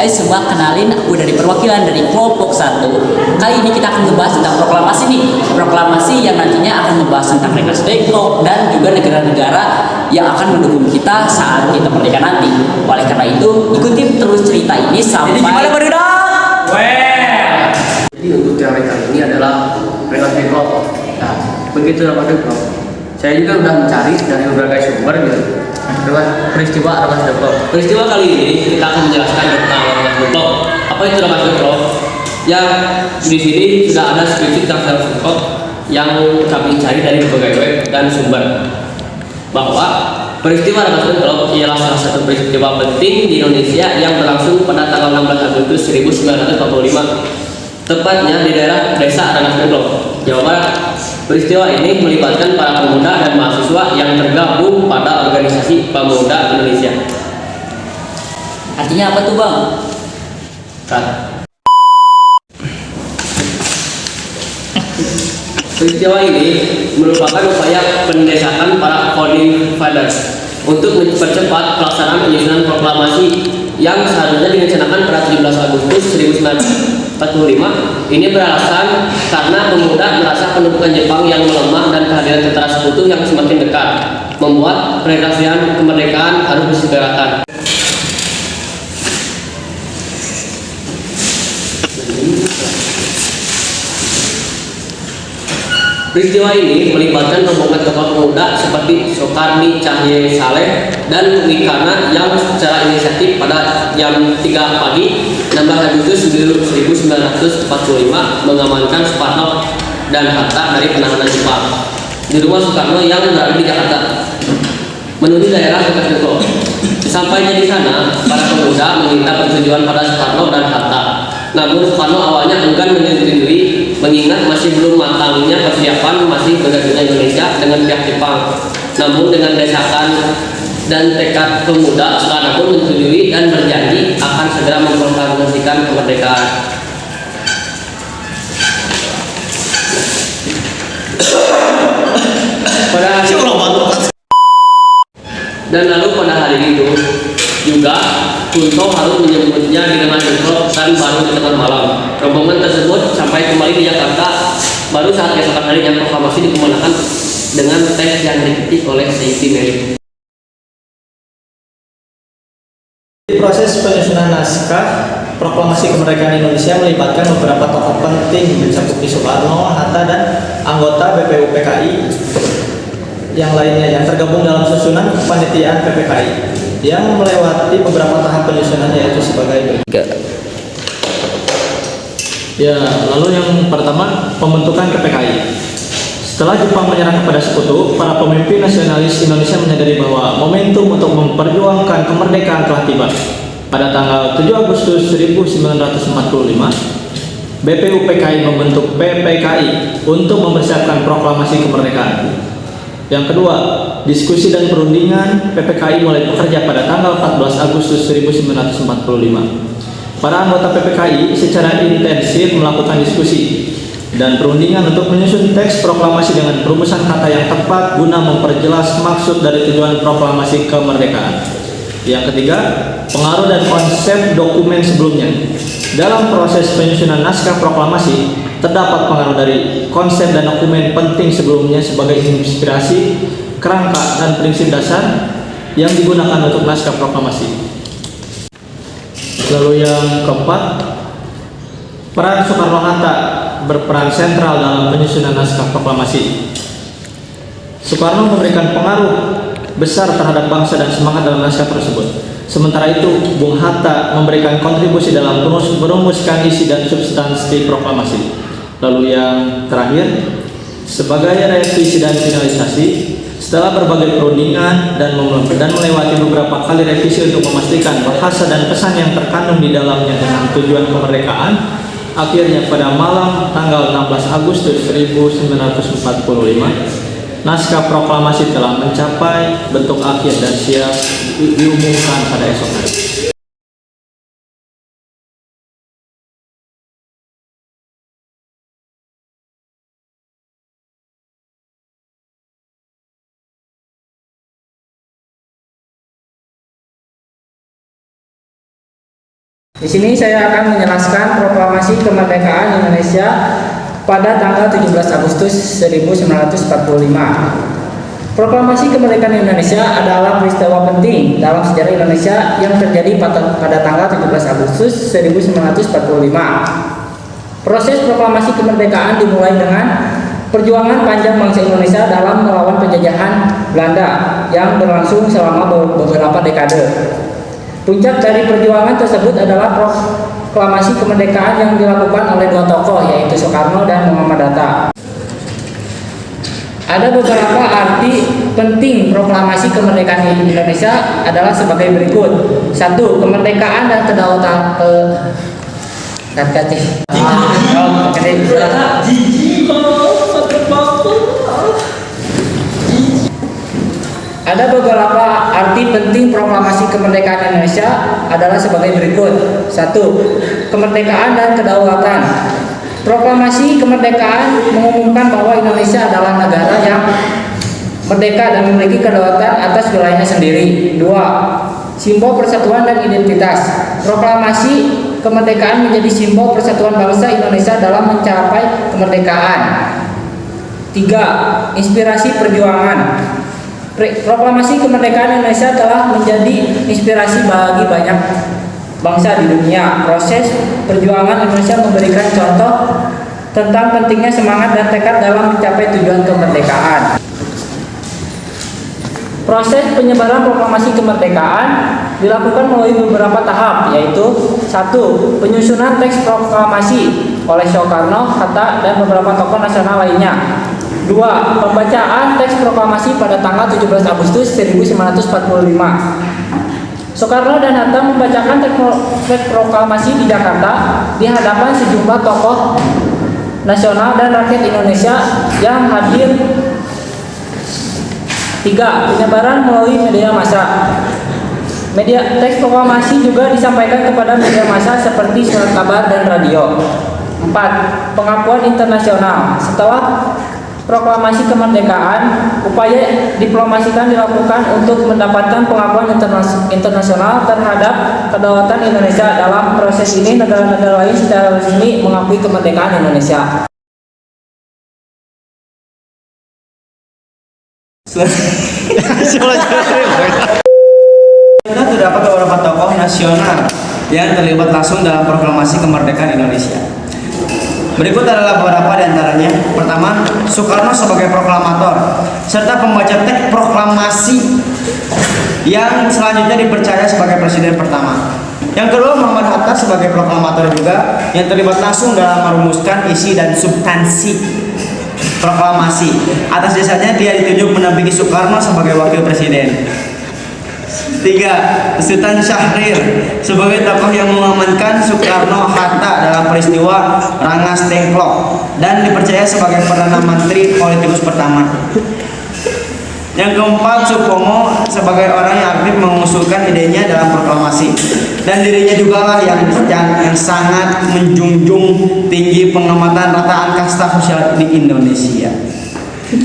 Hai semua, kenalin aku dari perwakilan dari kelompok 1. Kali ini kita akan membahas tentang proklamasi nih. Proklamasi yang nantinya akan membahas tentang Rengas Dengklok dan juga negara-negara yang akan mendukung kita saat kita merdeka nanti. Oleh karena itu, ikutin terus cerita ini sampai... Jadi gimana barudak? Jadi untuk teori kali ini adalah Rengas Dengklok. Nah, begitu Rengas Dengklok, saya juga sudah mencari dari berbagai sumber gitu. Peristiwa Rengas Dengklok. Peristiwa kali ini kita akan menjelaskan tentang Rengas Dengklok. Apa itu Rengas Dengklok? Yang di sini sudah ada skripsi tentang Rengas Dengklok yang kami cari dari berbagai web dan sumber. Bahwa peristiwa Rengas Dengklok ialah salah satu peristiwa penting di Indonesia yang berlangsung pada tanggal 16 Agustus 1945. Tepatnya di daerah Desa Rengas Dengklok, Jawa Barat. Peristiwa ini melibatkan para pemuda dan mahasiswa yang tergabung pada organisasi pemuda Indonesia. Artinya apa tuh bang? Peristiwa ini merupakan upaya pendesakan para founding fathers untuk mempercepat pelaksanaan penyusunan proklamasi yang seharusnya dilaksanakan pada 17 Agustus 1945. Ini beralasan karena pemuda merasa pendudukan Jepang yang melemah dan kehadiran tentara sekutu yang semakin dekat membuat peredaksian kemerdekaan harus disegerakan. Peristiwa ini melibatkan rombongan tokoh pemuda seperti Soekarni Cahye Saleh dan Bumi Karna yang secara inisiatif pada jam 3 pagi 16 Agustus 1945 mengamankan Soekarno dan Hatta dari penanganan Jepang di rumah Soekarno yang berada di Jakarta menuju daerah Rengas Dengklok. Sampainya di sana, para pemuda meminta persetujuan pada Soekarno dan Hatta. Namun Soekarno awalnya enggan menyetujui mengingat masih belum matangnya persiapan masih bergabungnya Indonesia dengan pihak Jepang. Namun dengan desakan dan tekad pemuda, Soekarno pun menyetujui dan berjanji akan segera memproklamasikan kemerdekaan. Dan lalu pada hari itu juga Kunto harus menyebutnya di Rengas Dengklok dan baru di tengah malam. Rombongan tersebut sampai kembali di Jakarta baru saat keesokan harinya proklamasi dikumandangkan dengan teks yang diketik oleh Siti Mary. Proses penyusunan naskah proklamasi kemerdekaan Indonesia melibatkan beberapa tokoh penting mencakupi Soekarno, Hatta, dan anggota BPUPKI yang lainnya yang tergabung dalam susunan kepanitiaan PPKI yang melewati beberapa tahap penyusunan yaitu sebagai berikut. Ya, lalu yang pertama pembentukan PPKI. Setelah Jepang menyerah kepada sekutu, para pemimpin nasionalis Indonesia menyadari bahwa momentum untuk memperjuangkan kemerdekaan telah tiba. Pada tanggal 7 Agustus 1945, BPUPKI membentuk PPKI untuk mempersiapkan proklamasi kemerdekaan. Yang kedua, diskusi dan perundingan PPKI mulai bekerja pada tanggal 14 Agustus 1945. Para anggota PPKI secara intensif melakukan diskusi dan perundingan untuk menyusun teks proklamasi dengan perumusan kata yang tepat guna memperjelas maksud dari tujuan proklamasi kemerdekaan. Yang ketiga, pengaruh dan konsep dokumen sebelumnya. Dalam proses penyusunan naskah proklamasi, terdapat pengaruh dari konsep dan dokumen penting sebelumnya sebagai inspirasi, kerangka, dan prinsip dasar yang digunakan untuk naskah proklamasi. Lalu yang keempat, peran Soekarno-Hatta berperan sentral dalam penyusunan naskah proklamasi. Soekarno memberikan pengaruh besar terhadap bangsa dan semangat dalam naskah tersebut. Sementara itu, Bung Hatta memberikan kontribusi dalam merumuskan isi dan substansi proklamasi. Lalu yang terakhir, sebagai revisi dan finalisasi, setelah berbagai perundingan dan melewati beberapa kali revisi untuk memastikan bahasa dan pesan yang terkandung di dalamnya dengan tujuan kemerdekaan, akhirnya pada malam tanggal 16 Agustus 1945, naskah proklamasi telah mencapai bentuk akhir dan siap diumumkan pada esok hari. Di sini saya akan menjelaskan proklamasi kemerdekaan Indonesia pada tanggal 17 Agustus 1945. Proklamasi kemerdekaan Indonesia adalah peristiwa penting dalam sejarah Indonesia yang terjadi pada tanggal 17 Agustus 1945. Proses proklamasi kemerdekaan dimulai dengan perjuangan panjang bangsa Indonesia dalam melawan penjajahan Belanda yang berlangsung selama beberapa dekade. Puncak dari perjuangan tersebut adalah proklamasi kemerdekaan yang dilakukan oleh dua tokoh, yaitu Soekarno dan Muhammad Hatta. Ada beberapa arti penting proklamasi kemerdekaan Indonesia adalah sebagai berikut. 1. Kemerdekaan dan kedaulatan Ada beberapa arti penting proklamasi kemerdekaan Indonesia adalah sebagai berikut. 1. Kemerdekaan dan kedaulatan. Proklamasi kemerdekaan mengumumkan bahwa Indonesia adalah negara yang merdeka dan memiliki kedaulatan atas wilayahnya sendiri. 2. Simbol persatuan dan identitas. Proklamasi kemerdekaan menjadi simbol persatuan bangsa Indonesia dalam mencapai kemerdekaan. 3. Inspirasi perjuangan. Proklamasi kemerdekaan Indonesia telah menjadi inspirasi bagi banyak bangsa di dunia. Proses perjuangan Indonesia memberikan contoh tentang pentingnya semangat dan tekad dalam mencapai tujuan kemerdekaan. Proses penyebaran proklamasi kemerdekaan dilakukan melalui beberapa tahap, yaitu 1. Penyusunan teks proklamasi oleh Soekarno, Hatta, dan beberapa tokoh nasional lainnya. 2. Pembacaan teks proklamasi pada tanggal 17 Agustus 1945. Soekarno dan Hatta membacakan teks proklamasi di Jakarta di hadapan sejumlah tokoh nasional dan rakyat Indonesia yang hadir. 3. Penyebaran melalui media massa. Teks proklamasi juga disampaikan kepada media massa seperti surat kabar dan radio. 4. Pengakuan internasional. Setelah proklamasi kemerdekaan, upaya diplomasikan dilakukan untuk mendapatkan pengakuan internasional terhadap kedaulatan Indonesia. Dalam proses ini, negara-negara lain secara resmi mengakui kemerdekaan Indonesia. Kita terdapat beberapa tokoh nasional yang terlibat langsung dalam proklamasi kemerdekaan Indonesia. Berikut adalah beberapa di antaranya. Pertama, Soekarno sebagai proklamator serta pembaca teks proklamasi yang selanjutnya dipercaya sebagai presiden pertama. Yang kedua, Muhammad Hatta sebagai proklamator juga yang terlibat langsung dalam merumuskan isi dan substansi proklamasi. Atas dasarnya dia ditunjuk mendampingi Soekarno sebagai wakil presiden. 3. Sultan Syahrir sebagai tokoh yang mengamankan Soekarno Hatta dalam peristiwa Rangas Dengklok dan dipercaya sebagai Perdana Menteri politikus pertama. Yang keempat, Supomo sebagai orang yang aktif mengusulkan idenya dalam proklamasi dan dirinya juga lah yang sangat menjunjung tinggi pengamatan rataan kasta sosial di Indonesia.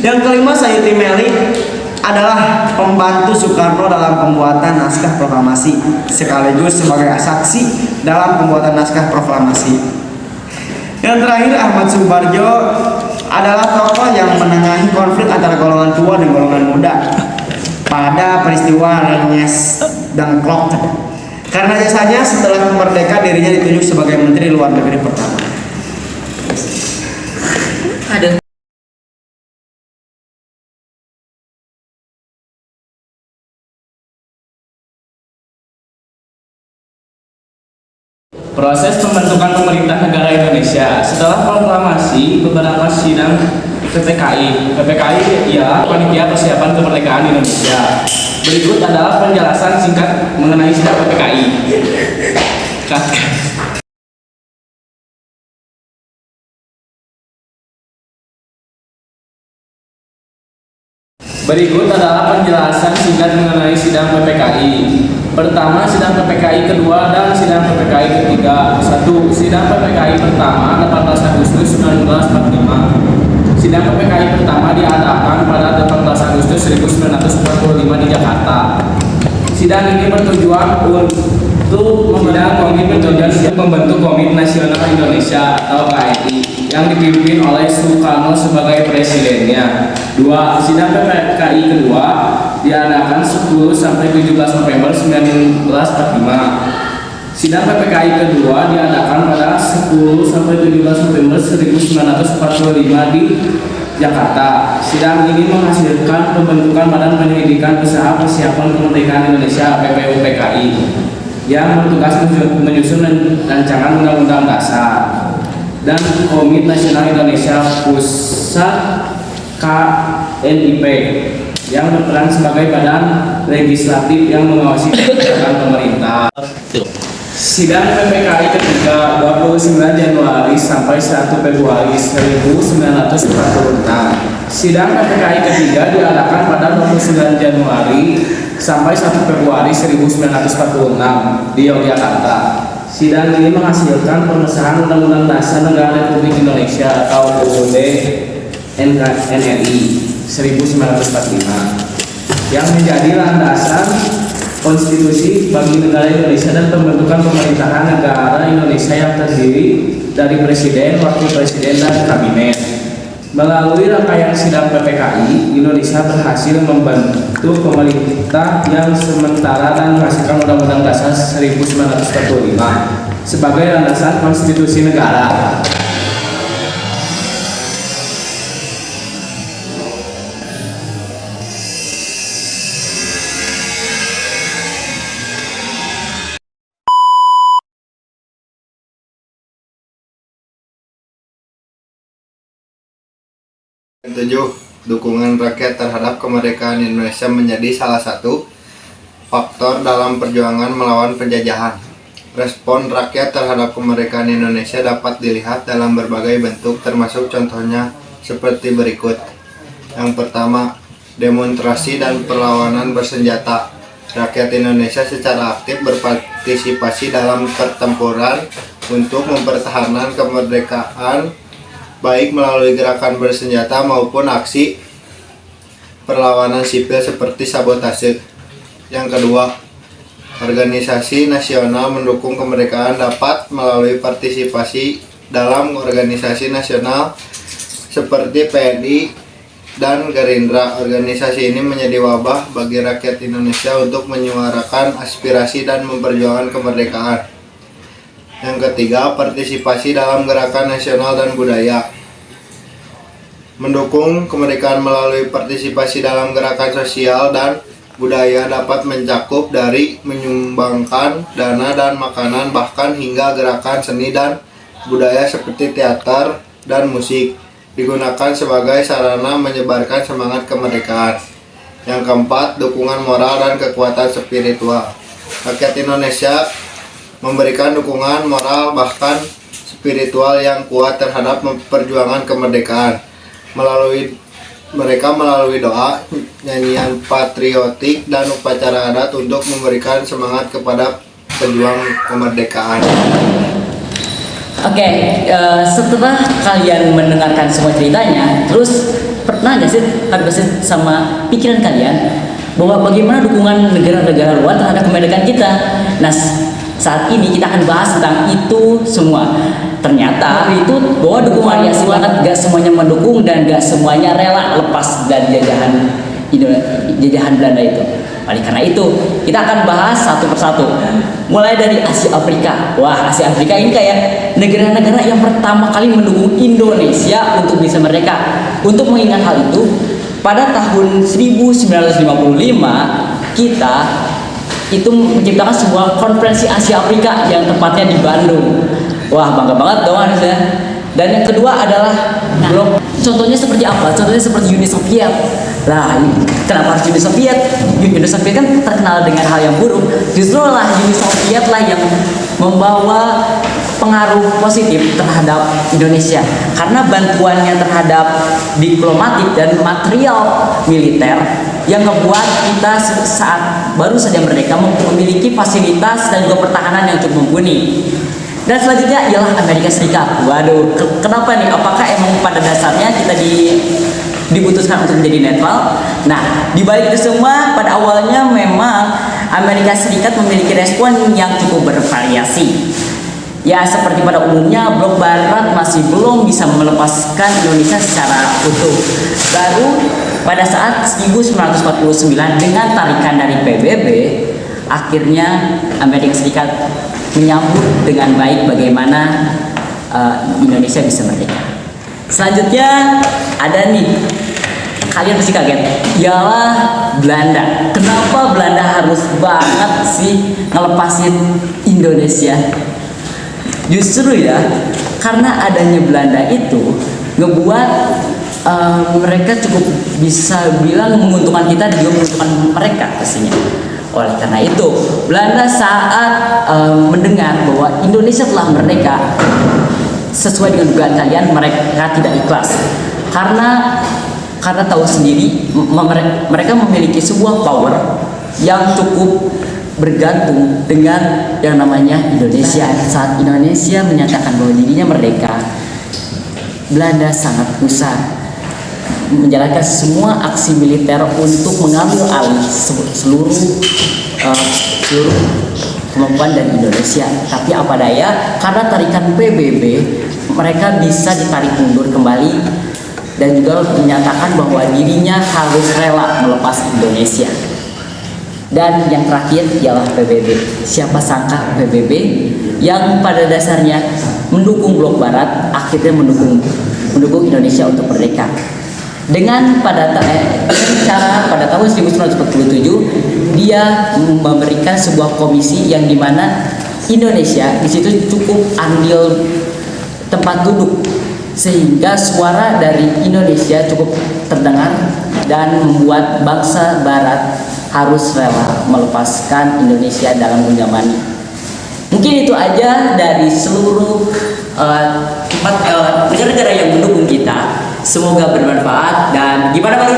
Yang kelima, Sayuti Meli adalah pembantu Soekarno dalam pembuatan naskah proklamasi sekaligus sebagai saksi dalam pembuatan naskah proklamasi. Yang terakhir, Ahmad Subarjo adalah tokoh yang menengahi konflik antara golongan tua dan golongan muda pada peristiwa Rangas Dengklok. Karena jasanya setelah merdeka dirinya ditunjuk sebagai Menteri Luar Negeri pertama. Proses pembentukan pemerintah negara Indonesia. Setelah proklamasi, beberapa sidang PPKI. PPKI ya Panitia Persiapan Kemerdekaan Indonesia. Berikut adalah penjelasan singkat mengenai sidang PPKI. Berikut adalah penjelasan singkat mengenai sidang PPKI. Pertama, sidang PPKI kedua dan sidang PPKI ketiga. 1. Sidang PPKI pertama 18 Agustus 1945. Sidang PPKI pertama diadakan pada 18 Agustus 1945 di Jakarta. Sidang ini bertujuan untuk membentuk Komite Nasional Indonesia atau KNI yang dipimpin oleh Soekarno sebagai presidennya. 2. Sidang PPKI kedua diadakan 10 sampai 17 November 1945. Sidang PPKI kedua diadakan pada 10 sampai 17 November 1945 di Jakarta. Sidang ini menghasilkan pembentukan Badan Penyelidikan Usaha Persiapan Kemerdekaan Indonesia (BPUPKI) yang bertugas menyusun rancangan undang-undang dasar, dan Komite Nasional Indonesia Pusat KNIP yang berperan sebagai badan legislatif yang mengawasi kebijakan pemerintah. Sidang PPKI ketiga 29 Januari sampai 1 Februari 1946. Sidang PPKI ketiga diadakan pada 29 Januari sampai 1 Februari 1946 di Yogyakarta. Sidang ini menghasilkan pengesahan Undang-Undang Dasar Negara Republik Indonesia atau UUD NRI 1945 yang menjadi landasan konstitusi bagi negara Indonesia dan pembentukan pemerintahan negara Indonesia yang terdiri dari presiden, wakil presiden, dan kabinet. Melalui rangkaian sidang PPKI, Indonesia berhasil membentuk pemerintah yang sementara dan menghasilkan Undang-Undang Dasar 1945 sebagai landasan konstitusi negara. Ketujuh, dukungan rakyat terhadap kemerdekaan Indonesia menjadi salah satu faktor dalam perjuangan melawan penjajahan. Respon rakyat terhadap kemerdekaan Indonesia dapat dilihat dalam berbagai bentuk, termasuk contohnya seperti berikut. Yang pertama, demonstrasi dan perlawanan bersenjata. Rakyat Indonesia secara aktif berpartisipasi dalam pertempuran untuk mempertahankan kemerdekaan, baik melalui gerakan bersenjata maupun aksi perlawanan sipil seperti sabotase. Yang kedua, organisasi nasional mendukung kemerdekaan dapat melalui partisipasi dalam organisasi nasional seperti PNI dan Gerindra. Organisasi ini menjadi wabah bagi rakyat Indonesia untuk menyuarakan aspirasi dan memperjuangkan kemerdekaan. Yang ketiga, partisipasi dalam gerakan nasional dan budaya. Mendukung kemerdekaan melalui partisipasi dalam gerakan sosial dan budaya dapat mencakup dari menyumbangkan dana dan makanan, bahkan hingga gerakan seni dan budaya seperti teater dan musik digunakan sebagai sarana menyebarkan semangat kemerdekaan. Yang keempat, dukungan moral dan kekuatan spiritual. Rakyat Indonesia memberikan dukungan moral bahkan spiritual yang kuat terhadap perjuangan kemerdekaan. Mereka melalui doa, nyanyian patriotik, dan upacara adat untuk memberikan semangat kepada pejuang kemerdekaan. Oke, setelah kalian mendengarkan semua ceritanya, terus pernah nggak sih terbesit sama pikiran kalian bahwa bagaimana dukungan negara-negara luar terhadap kemerdekaan kita? Nah, saat ini kita akan bahas tentang itu semua. Ternyata itu bahwa dukungan yang banget gak semuanya mendukung dan gak semuanya rela lepas dari jajahan Belanda itu. Oleh karena itu, kita akan bahas satu persatu. Mulai dari Asia Afrika. Wah, Asia Afrika ini kayak negara-negara yang pertama kali mendukung Indonesia untuk bisa merdeka. Untuk mengingat hal itu, pada tahun 1955 kita itu menciptakan sebuah konferensi Asia Afrika yang tepatnya di Bandung. Wah, bangga banget dong harusnya. Dan yang kedua adalah blok. Contohnya seperti apa? Contohnya seperti Uni Soviet. Nah, kenapa harus Uni Soviet? Uni Soviet kan terkenal dengan hal yang buruk. Justru lah Uni Soviet lah yang membawa pengaruh positif terhadap Indonesia, karena bantuannya terhadap diplomatik dan material militer yang membuat kita saat baru saja merdeka memiliki fasilitas dan juga pertahanan yang cukup mumpuni. Dan selanjutnya ialah Amerika Serikat. Waduh, kenapa nih? Apakah emang pada dasarnya kita diputuskan untuk menjadi netral? Nah, di balik itu semua pada awalnya memang Amerika Serikat memiliki respon yang cukup bervariasi. Ya, seperti pada umumnya, blok barat masih belum bisa melepaskan Indonesia secara utuh. Baru pada saat 1949 dengan tarikan dari PBB, akhirnya Amerika Serikat menyambut dengan baik bagaimana Indonesia bisa merdeka. Selanjutnya ada nih, kalian pasti kaget, ialah Belanda. Kenapa Belanda harus banget sih ngelepasin Indonesia? Justru ya, karena adanya Belanda itu ngebuat mereka cukup bisa bilang menguntungkan kita dan juga menguntungkan mereka pastinya. Oleh karena itu, Belanda saat mendengar bahwa Indonesia telah merdeka, sesuai dengan dugaan kalian, mereka tidak ikhlas. Karena tahu sendiri, mereka memiliki sebuah power yang cukup bergantung dengan yang namanya Indonesia. Saat Indonesia menyatakan bahwa dirinya merdeka, Belanda sangat gusar menjalankan semua aksi militer untuk mengambil alih seluruh kemampuan dari Indonesia. Tapi apa daya, karena tarikan PBB, mereka bisa ditarik mundur kembali dan juga menyatakan bahwa dirinya harus rela melepas Indonesia. Dan yang terakhir ialah PBB. Siapa sangka PBB yang pada dasarnya mendukung blok barat akhirnya mendukung Indonesia untuk merdeka. Dengan cara pada tahun 1947 dia memberikan sebuah komisi yang dimana Indonesia di situ cukup andil tempat duduk, sehingga suara dari Indonesia cukup terdengar dan membuat bangsa barat harus rela melepaskan Indonesia dalam genggaman. Mungkin itu aja dari seluruh negara-negara yang mendukung kita. Semoga bermanfaat. Dan gimana Baru?